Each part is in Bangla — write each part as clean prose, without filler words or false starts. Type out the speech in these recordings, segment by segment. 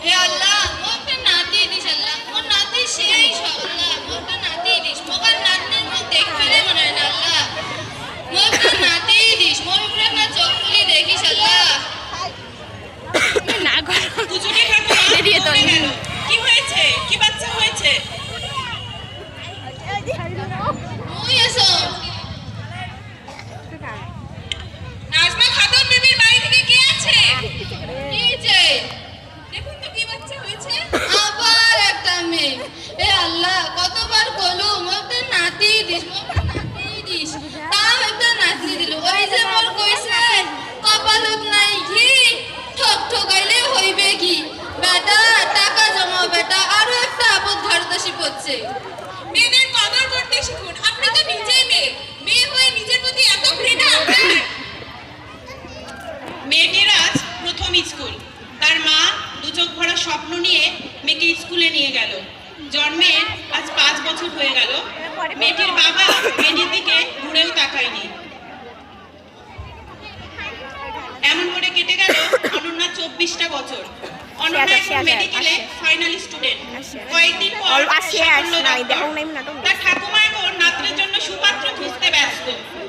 হে আল্লাহ মোকে নাতি দিস আল্লাহ মোর নাতি সেই সব আল্লাহ মোকে নাতি দিস মোকার নাতনির মুখ দেখতে মনে হয় না আল্লাহ মোকে নাতি দিস মোর উপরে একটা চোখ খুলি দেখিস আল্লাহ না গো দুজনে ঠাকুমা দিয়ে তো গেল। কি হয়েছে? কি বাচ্চা হয়েছে? মুই এসো নাজমা খাতুন বিবির বাড়ি থেকে কে আছে? কি চাই দেখুন তো কি বাচ্চা হয়েছে। আবার একটা মেয়ে এ আল্লাহ কতবার বলু মোকে নাতি দিস মোকে নাতি দিস তাও একটা নাতি দিল ওই যে মোর কইছে কপালত নাই ঘি ঠক ঠকাইলে হইবে কি বেটা টাকা জমাও বেটা আরো একটা আপদ ঘরত আসি পড়ছে মেয়েদের কদর করতে শিখুন। আপনি তো নিজেই মেয়ে, মেয়ে হয়ে নিজের প্রতি এত ঘৃণা আপনার। মেয়েটির আজ প্রথম স্কুল। তার মা দু চোখ ভরা স্বপ্ন নিয়ে মেয়েকে স্কুলে নিয়ে গেল। জন্মের আজ 5 বছর হয়ে গেল। মেয়েটির বাবা মেয়েটির দিকে ঘুরেও তাকায়নি। এমন করে কেটে গেল অনন্যা 24টা বছর। অনন্যা এখন মেডিকেলে ফাইনাল স্টুডেন্ট। কয়েকদিন পর সাফল্য লাভ। তার ঠাকুমা এখন নাতনির জন্য সুপাত্র খুঁজতে ব্যস্ত।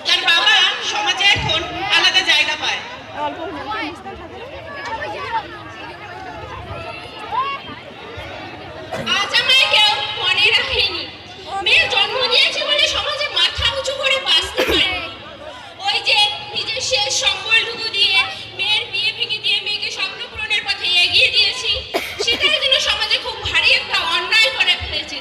তার বাবা সমাজে এখন আলাদা জায়গা পায়। আজ আমায় কেউ মনে রাখেনি মেয়ে জন্ম দিয়েছে বলে সমাজে মাথা উঁচু করে বাঁচতে পারেনি ওই যে নিজের শেষ সম্বলটুকু দিয়ে মেয়ের বিয়ে ভেঙে দিয়ে মেয়েকে স্বপ্ন পূরণের পথে এগিয়ে দিয়েছি সেটাই যেন সমাজে খুব ভারী একটা অন্যায় করে ফেলেছে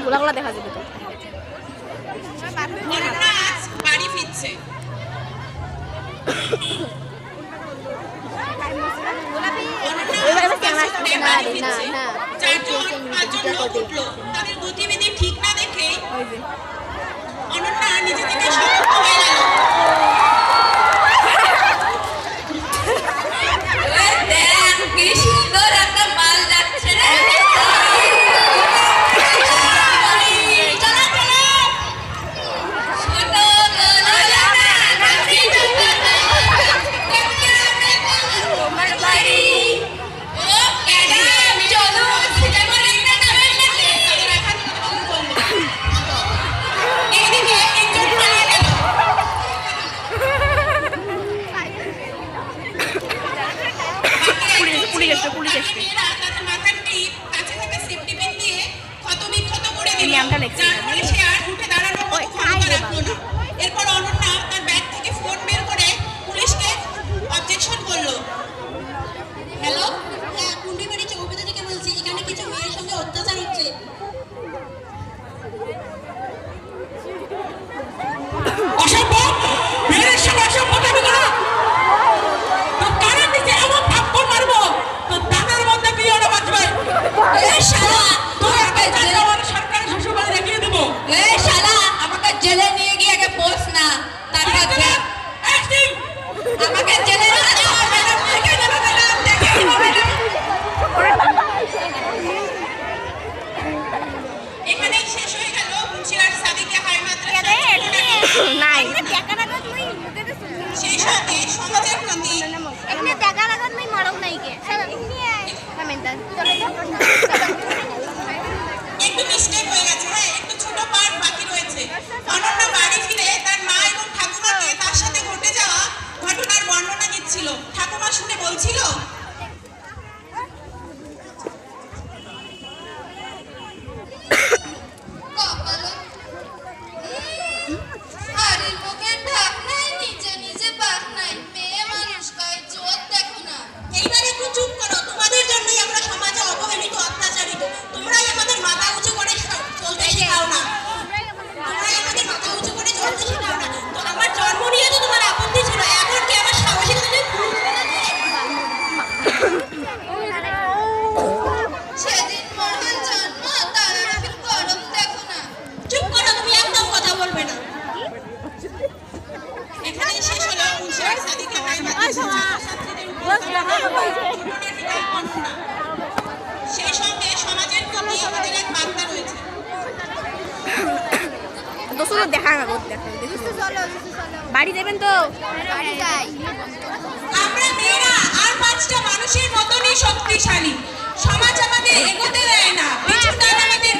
গোলা গোলা দেখা যাবে তো অনন্যা আজ বাড়ি ফিরছে। চারজন লোক উঠলো। তাদের গতিবিধি ঠিক না দেখে অনন্যা নিজে থেকে সতর্ক হয়ে গেল। কি সুন্দর একটা মাল যাচ্ছে রে এরপর অনন্যা তার ব্যাগ থেকে ফোন বের করে পুলিশকে অবজেকশন করলো। হ্যালো, হ্যাঁ কুন্ডিবাড়ি চৌপতি থেকে বলছি। এখানে কিছু মেয়ের সঙ্গে অত্যাচার হচ্ছে। অসম্ভব! মেয়ের সঙ্গে অসম্ভব হবে না। তোর কানের নিচে এমন থাপ্পড় মারবো তোর দাঁতের মধ্যে পিওনা বাজবে। এই শালা তোর আগে আমার সরকারি শ্বশুরবাড়ি দেখিয়ে দেবো। এই শালা আমাকে জেলে নিয়ে গিয়ে আগে বস না তারপর দেখ আমাকে জেলে নিয়ে যাও ম্যাডাম দেখে দেবে ম্যাডাম দেখে দেবে এখানেই শেষ হয়ে গেল মুন্সিরহাট সাদিকে হাই মাদ্রাসা। নাই সেই সাথে সমাজের প্রতি একটু মিস্টেক হয়ে গেছে। হ্যাঁ, একটু ছোট পার্ট বাকি রয়েছে। অনন্যা বাড়ি ফিরে তার মা এবং ঠাকুমাকে তার সাথে ঘটে যাওয়া ঘটনার বর্ণনা দিচ্ছিল। ঠাকুমা শুনে বলছিল, কপালো হাড়ির মুখে ঢাক নাই নিচে নিচে পাক নাই মেয়ে মানুষ কয় জোর দেখো না এইবার একটু চুপ করো। তোমাদের জন্যই আমরা সমাজে অবহেলিত, অত্যাচারিত। তোমরাই আমাদের মাথা উঁচু করে চলতে শেখাও না। তোমরাই আমাদের মাথা উঁচু করে চলতে শেখাও না। তো আমার জন্ম নিয়ে তো তোমার আপত্তি ছিল, এখন কি আমার সাহসিকতা শেষ হলো মুন্সিগঞ্জ সাদিকা হাই মাদ্রাসার ছাত্রছাত্রীদের ঘটনাটিটা অনন্যা। সেই সঙ্গে সমাজের প্রতি আমাদের এক বার্তা রয়েছে। দোস্ত দেখা না বাড়ি যাবেন তো আমরা মেয়েরা আর 5টা মানুষের মতনই শক্তিশালী। সমাজ আমাদের এগোতে দেয় না, পিছু টান আমাদের